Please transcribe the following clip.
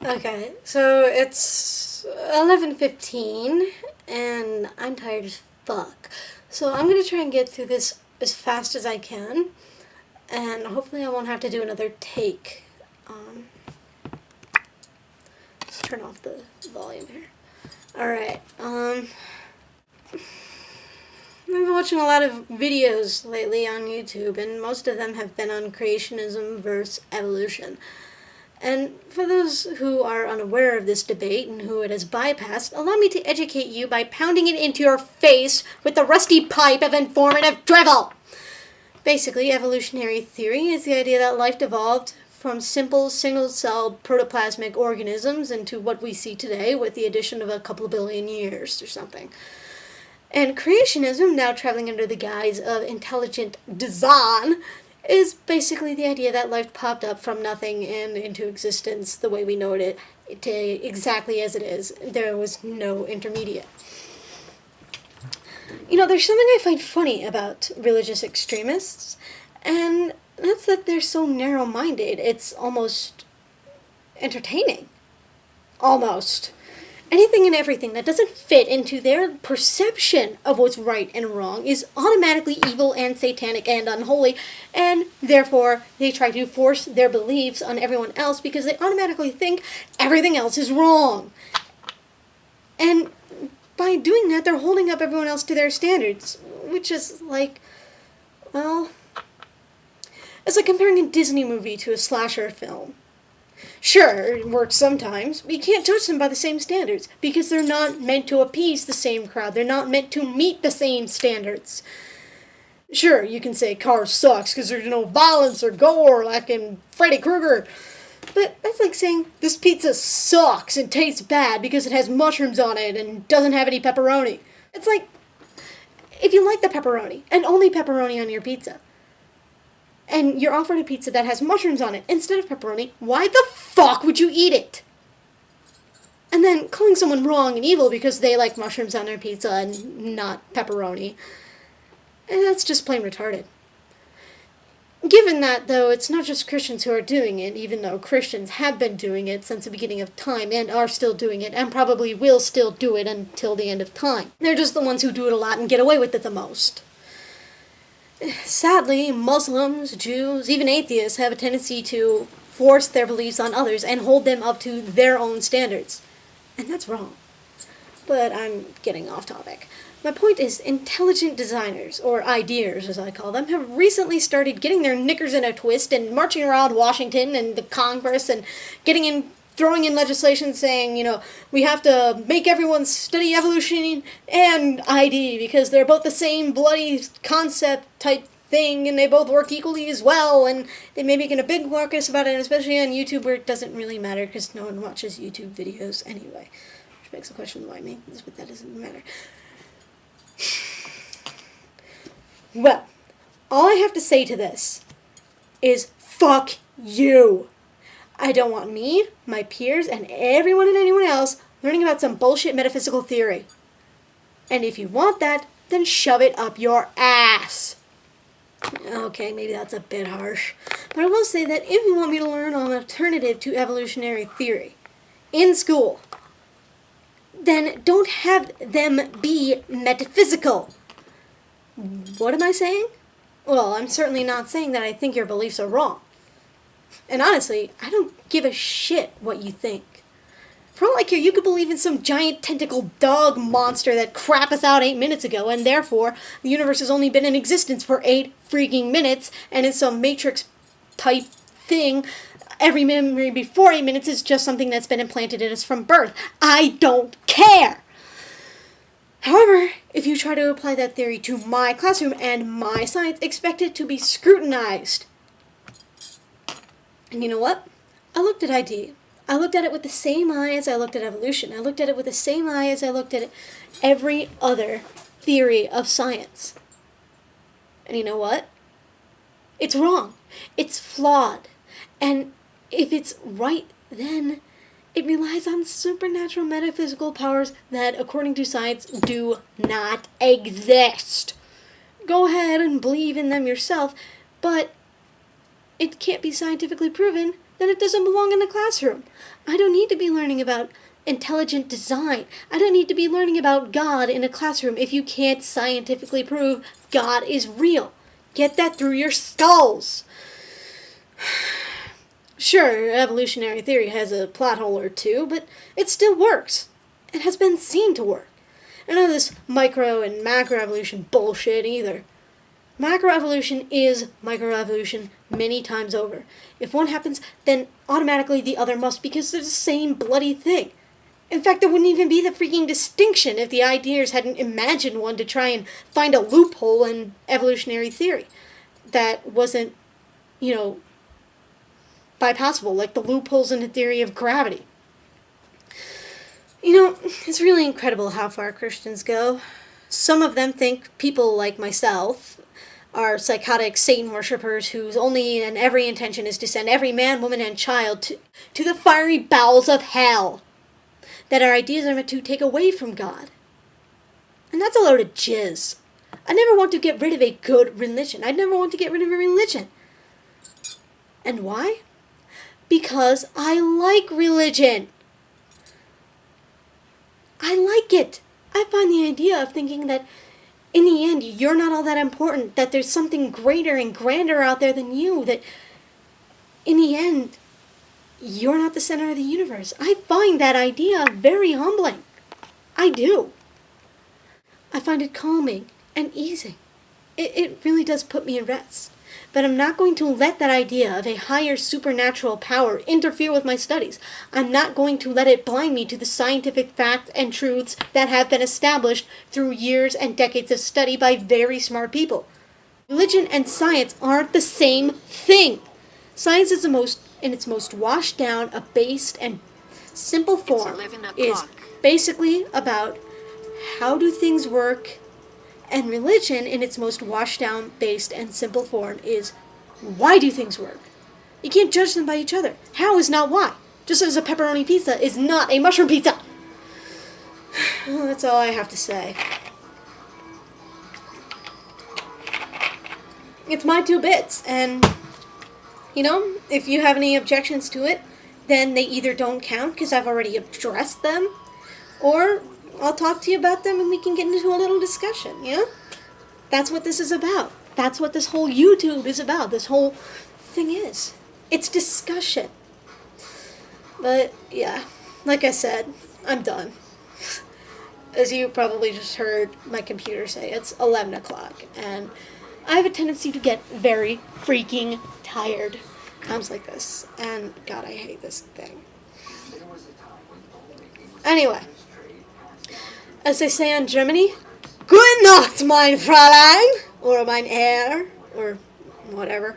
Okay, so it's 11:15 and I'm tired as fuck. So I'm going to try and get through this as fast as I can, and hopefully I won't have to do another take. Let's turn off the volume here. Alright, I've been watching a lot of videos lately on YouTube, and most of them have been on creationism versus evolution. And for those who are unaware of this debate and who it has bypassed, allow me to educate you by pounding it into your face with the rusty pipe of informative drivel. Basically, evolutionary theory is the idea that life evolved from simple single-celled protoplasmic organisms into what we see today with the addition of a couple billion years or something. And creationism, now traveling under the guise of intelligent design, is basically the idea that life popped up from nothing and into existence the way we know it exactly as it is. There was no intermediate. You know, there's something I find funny about religious extremists, and that's that they're so narrow-minded, it's almost entertaining. Almost. Anything and everything that doesn't fit into their perception of what's right and wrong is automatically evil and satanic and unholy, and therefore they try to force their beliefs on everyone else because they automatically think everything else is wrong. And by doing that, they're holding up everyone else to their standards, which is like, well, it's like comparing a Disney movie to a slasher film. Sure, it works sometimes, but you can't judge them by the same standards, because they're not meant to appease the same crowd. They're not meant to meet the same standards. Sure, you can say Cars sucks because there's no violence or gore like in Freddy Krueger, but that's like saying this pizza sucks and tastes bad because it has mushrooms on it and doesn't have any pepperoni. It's like, if you like the pepperoni, and only pepperoni on your pizza, and you're offered a pizza that has mushrooms on it instead of pepperoni, why the fuck would you eat it? And then calling someone wrong and evil because they like mushrooms on their pizza and not pepperoni, and that's just plain retarded. Given that, though, it's not just Christians who are doing it, even though Christians have been doing it since the beginning of time and are still doing it and probably will still do it until the end of time. They're just the ones who do it a lot and get away with it the most. Sadly, Muslims, Jews, even atheists have a tendency to force their beliefs on others and hold them up to their own standards. And that's wrong. But I'm getting off topic. My point is, intelligent designers, or ideas as I call them, have recently started getting their knickers in a twist and marching around Washington and the Congress and throwing in legislation saying, we have to make everyone study evolution and ID because they're both the same bloody concept type thing and they both work equally as well, and they may be making a big ruckus about it, especially on YouTube where it doesn't really matter because no one watches YouTube videos anyway. Which makes the question why I make this, but that doesn't matter. Well, all I have to say to this is fuck you. I don't want me, my peers, and everyone and anyone else learning about some bullshit metaphysical theory. And if you want that, then shove it up your ass. Okay, maybe that's a bit harsh. But I will say that if you want me to learn an alternative to evolutionary theory in school, then don't have them be metaphysical. What am I saying? Well, I'm certainly not saying that I think your beliefs are wrong. And honestly, I don't give a shit what you think. For all I care, you could believe in some giant tentacle dog monster that crap us out 8 minutes ago, and therefore the universe has only been in existence for 8 freaking minutes, and it's some Matrix-type thing. Every memory before 8 minutes is just something that's been implanted in us from birth. I don't care! However, if you try to apply that theory to my classroom and my science, expect it to be scrutinized. And you know what? I looked at ID. I looked at it with the same eye as I looked at evolution. I looked at it with the same eye as I looked at every other theory of science. And you know what? It's wrong. It's flawed. And if it's right, then it relies on supernatural metaphysical powers that, according to science, do not exist. Go ahead and believe in them yourself, but it can't be scientifically proven then it doesn't belong in the classroom. I don't need to be learning about intelligent design. I don't need to be learning about God in a classroom if you can't scientifically prove God is real. Get that through your skulls. Sure, evolutionary theory has a plot hole or two, but it still works. It has been seen to work. None of this micro and macroevolution bullshit either. Macroevolution is microevolution many times over. If one happens, then automatically the other must, because they're the same bloody thing. In fact, there wouldn't even be the freaking distinction if the ideas hadn't imagined one to try and find a loophole in evolutionary theory that wasn't, bypassable, like the loopholes in the theory of gravity. It's really incredible how far Christians go. Some of them think people like myself are psychotic Satan worshippers whose only and every intention is to send every man, woman, and child to the fiery bowels of hell. That our ideas are meant to take away from God. And that's a load of jizz. I never want to get rid of a good religion. I never want to get rid of a religion. And why? Because I like religion. I like it. I find the idea of thinking that in the end you're not all that important, that there's something greater and grander out there than you, that in the end you're not the center of the universe. I find that idea very humbling. I do. I find it calming and easing. It really does put me at rest. But I'm not going to let that idea of a higher supernatural power interfere with my studies. I'm not going to let it blind me to the scientific facts and truths that have been established through years and decades of study by very smart people. Religion and science aren't the same thing. Science is in its most washed down, abased, and simple form is basically about how do things work. And religion, in its most washed down, based, and simple form, is why do things work? You can't judge them by each other. How is not why. Just as a pepperoni pizza is not a mushroom pizza. Well, that's all I have to say. It's my 2 bits, and, if you have any objections to it, then they either don't count because I've already addressed them, or I'll talk to you about them and we can get into a little discussion, That's what this is about. That's what this whole YouTube is about. This whole thing is. It's discussion. But, yeah, like I said, I'm done. As you probably just heard my computer say, it's 11 o'clock, and I have a tendency to get very freaking tired times like this. And, God, I hate this thing. Anyway. As they say in Germany, Gute Nacht, mein Fräulein, or mein Herr, or whatever.